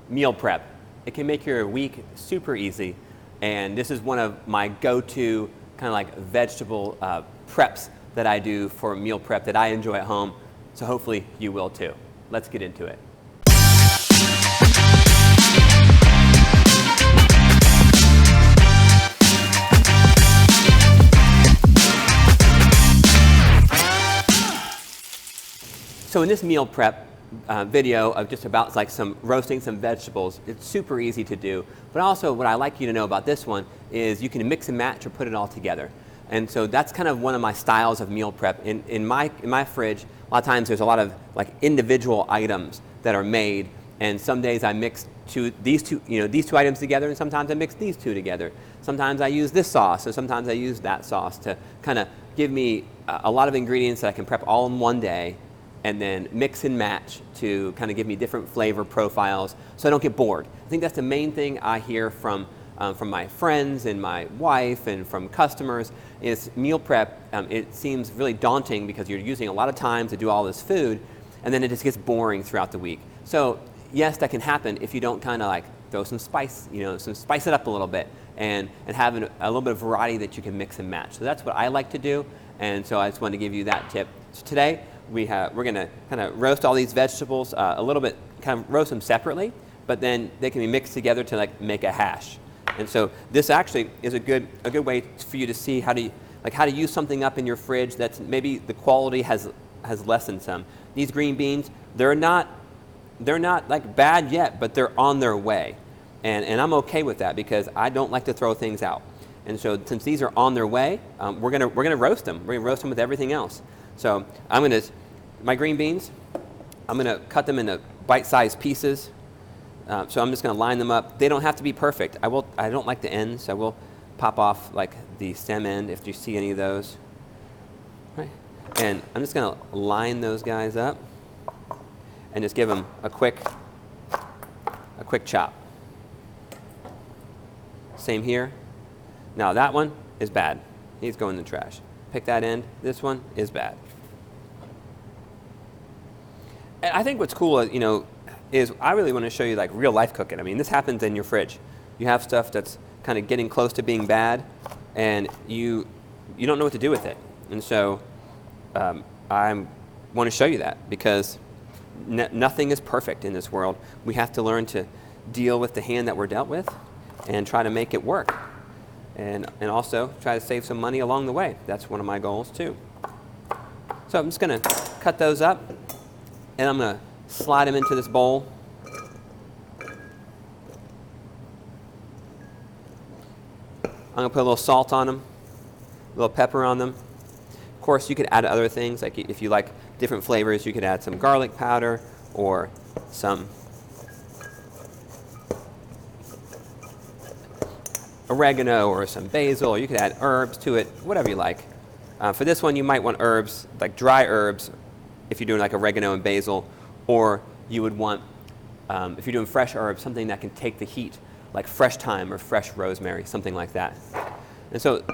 meal prep. It can make your week super easy, and this is one of my go-to kind of like vegetable preps that I do for meal prep that I enjoy at home, so hopefully you will too. Let's get into it. So in this meal prep video of just about like roasting some vegetables, it's super easy to do. But also what I like you to know about this one is you can mix and match or put it all together. And so that's kind of one of my styles of meal prep. In my fridge, a lot of times there's a lot of like individual items that are made, and some days I mix these two items together, and sometimes I mix these two together. Sometimes I use this sauce, and sometimes I use that sauce to kind of give me a lot of ingredients that I can prep all in one day, and then mix and match to kind of give me different flavor profiles so I don't get bored. I think that's the main thing I hear from my friends and my wife and from customers is meal prep. It seems really daunting because you're using a lot of time to do all this food, and then it just gets boring throughout the week. So yes, that can happen if you don't kind of like throw some spice, spice it up a little bit and have a little bit of variety that you can mix and match. So that's what I like to do, and so I just wanted to give you that tip. So today, we're going to kind of roast all these vegetables a little bit, kind of roast them separately, but then they can be mixed together to like make a hash. And so this actually is a good way for you to see how to use something up in your fridge that's maybe the quality has lessened some. These green beans, they're not like bad yet, but they're on their way, and I'm okay with that because I don't like to throw things out. And so since these are on their way, we're gonna roast them. We're gonna roast them with everything else. So my green beans, I'm gonna cut them into bite-sized pieces. So I'm just gonna line them up. They don't have to be perfect. I don't like the ends, so I will pop off like the stem end if you see any of those. Right. And I'm just gonna line those guys up and just give them a quick chop. Same here. Now that one is bad. He's going in the trash. Pick that end. This one is bad. And I think what's cool, is I really want to show you like real life cooking. I mean, this happens in your fridge. You have stuff that's kind of getting close to being bad, and you don't know what to do with it. And so I want to show you that because nothing is perfect in this world. We have to learn to deal with the hand that we're dealt with and try to make it work. And also try to save some money along the way. That's one of my goals too. So I'm just going to cut those up, and I'm going to slide them into this bowl. I'm going to put a little salt on them, a little pepper on them. Of course, you could add other things, like if you like different flavors, you could add some garlic powder or some oregano or some basil, or you could add herbs to it, whatever you like. For this one, you might want herbs, like dry herbs, if you're doing like oregano and basil, or you would want, if you're doing fresh herbs, something that can take the heat, like fresh thyme or fresh rosemary, something like that. And so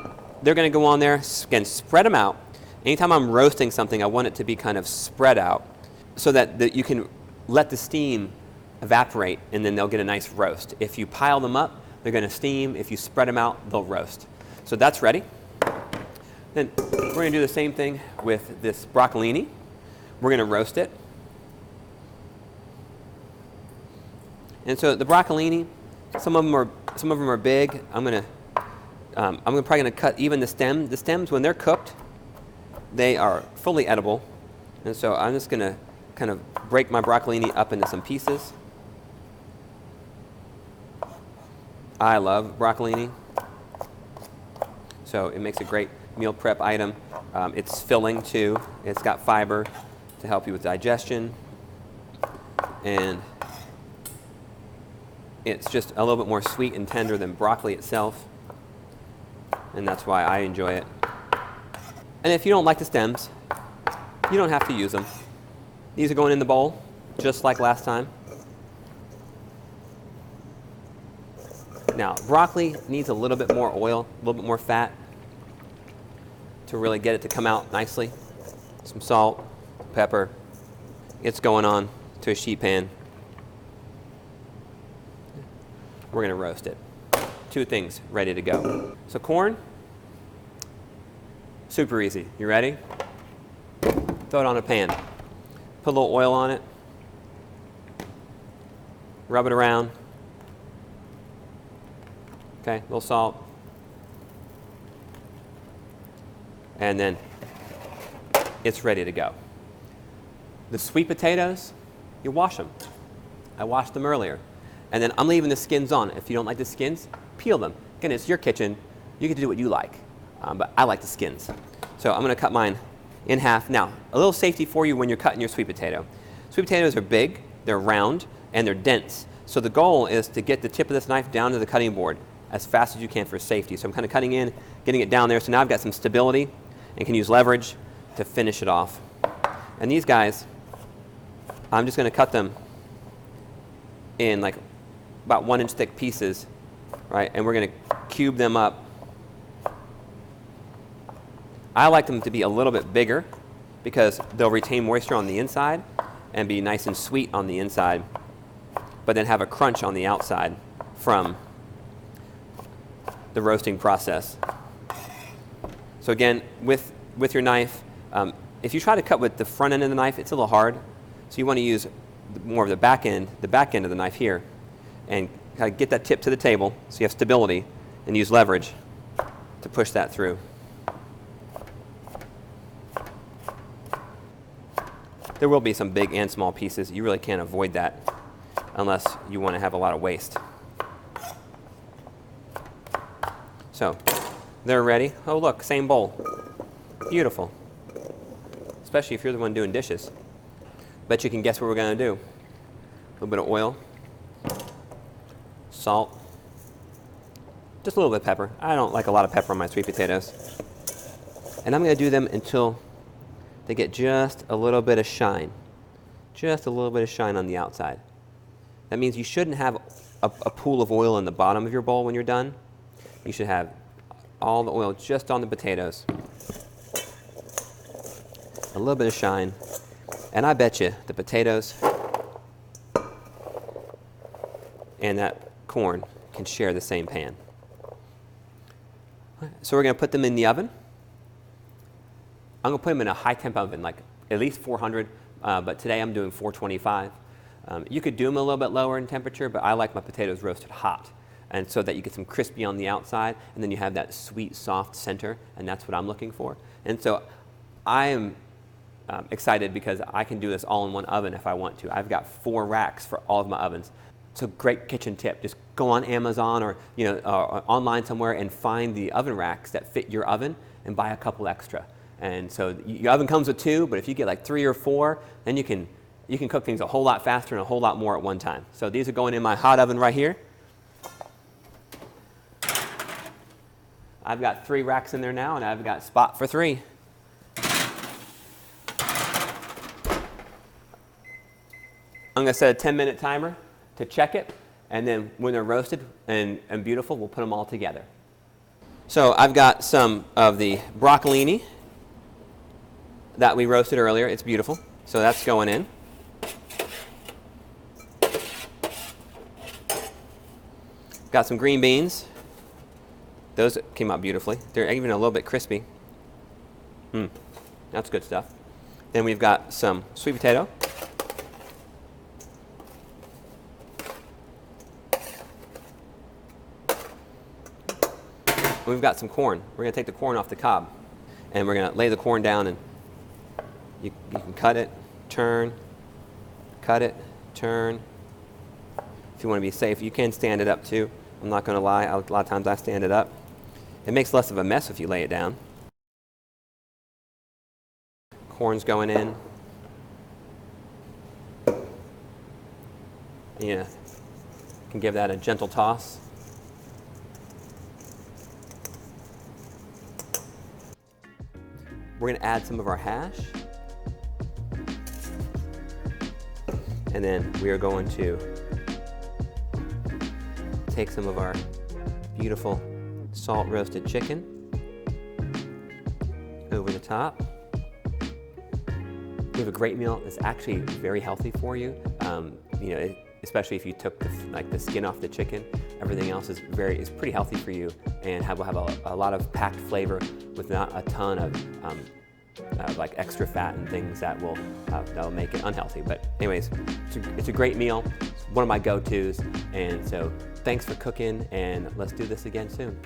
they're going to go on there. Again, spread them out. Anytime I'm roasting something, I want it to be kind of spread out so that you can let the steam evaporate, and then they'll get a nice roast. If you pile them up, they're going to steam. If you spread them out, they'll roast. So that's ready. Then we're going to do the same thing with this broccolini. We're going to roast it. And so the broccolini, some of them are big. I'm probably going to cut even the stem. The stems, when they're cooked, they are fully edible. And so I'm just going to kind of break my broccolini up into some pieces. I love broccolini, so it makes a great meal prep item. It's filling too. It's got fiber to help you with digestion, and it's just a little bit more sweet and tender than broccoli itself, and that's why I enjoy it. And if you don't like the stems, you don't have to use them. These are going in the bowl, just like last time. Now, broccoli needs a little bit more oil, a little bit more fat to really get it to come out nicely. Some salt, pepper. It's going on to a sheet pan. we're gonna roast it. 2 things ready to go. So corn, super easy. You ready? Throw it on a pan. Put a little oil on it. Rub it around. Okay, a little salt. And then it's ready to go. The sweet potatoes, you wash them. I washed them earlier. And then I'm leaving the skins on. If you don't like the skins, peel them. Again, it's your kitchen. You get to do what you like. But I like the skins. So I'm going to cut mine in half. Now, a little safety for you when you're cutting your sweet potato. Sweet potatoes are big, they're round, and they're dense. So the goal is to get the tip of this knife down to the cutting board as fast as you can for safety. So I'm kind of cutting in, getting it down there. So now I've got some stability and can use leverage to finish it off. And these guys, I'm just going to cut them in like about 1-inch thick pieces, right? And we're going to cube them up. I like them to be a little bit bigger because they'll retain moisture on the inside and be nice and sweet on the inside, but then have a crunch on the outside from the roasting process. So again, with your knife, if you try to cut with the front end of the knife, it's a little hard. So you want to use more of the back end of the knife here, and kind of get that tip to the table so you have stability, and use leverage to push that through. There will be some big and small pieces. You really can't avoid that unless you want to have a lot of waste. So they're ready. Oh look, same bowl. Beautiful. Especially if you're the one doing dishes. Bet you can guess what we're going to do. A little bit of oil, salt, just a little bit of pepper. I don't like a lot of pepper on my sweet potatoes. And I'm going to do them until they get just a little bit of shine. Just a little bit of shine on the outside. That means you shouldn't have a pool of oil in the bottom of your bowl when you're done. You should have all the oil just on the potatoes. A little bit of shine. And I bet you the potatoes and that corn can share the same pan. So we're going to put them in the oven. I'm going to put them in a high temp oven, like at least 400, but today I'm doing 425. You could do them a little bit lower in temperature, but I like my potatoes roasted hot, and so that you get some crispy on the outside, and then you have that sweet, soft center, and that's what I'm looking for. And so I am excited because I can do this all in one oven if I want to. I've got 4 racks for all of my ovens. So great kitchen tip, just go on Amazon or online somewhere and find the oven racks that fit your oven and buy a couple extra. And so your oven comes with 2, but if you get like 3 or 4, then you can cook things a whole lot faster and a whole lot more at one time. So these are going in my hot oven right here. I've got 3 racks in there now, and I've got spot for 3. I'm going to set a 10-minute timer to check it, and then when they're roasted and beautiful, we'll put them all together. So I've got some of the broccolini that we roasted earlier. It's beautiful. So that's going in. Got some green beans. Those came out beautifully. They're even a little bit crispy. That's good stuff. Then we've got some sweet potato. We've got some corn. We're going to take the corn off the cob, and we're going to lay the corn down, and you can cut it, turn, cut it, turn. If you want to be safe, you can stand it up too. I'm not going to lie, a lot of times I stand it up. It makes less of a mess if you lay it down. Corn's going in. Yeah, can give that a gentle toss. We're going to add some of our hash. And then we are going to take some of our beautiful salt roasted chicken over the top. We have a great meal that's actually very healthy for you. especially if you took the skin off the chicken. Everything else is pretty healthy for you, and will have a lot of packed flavor with not a ton of like extra fat and things that'll make it unhealthy. But anyways, it's a great meal. It's one of my go-tos, and so thanks for cooking, and let's do this again soon.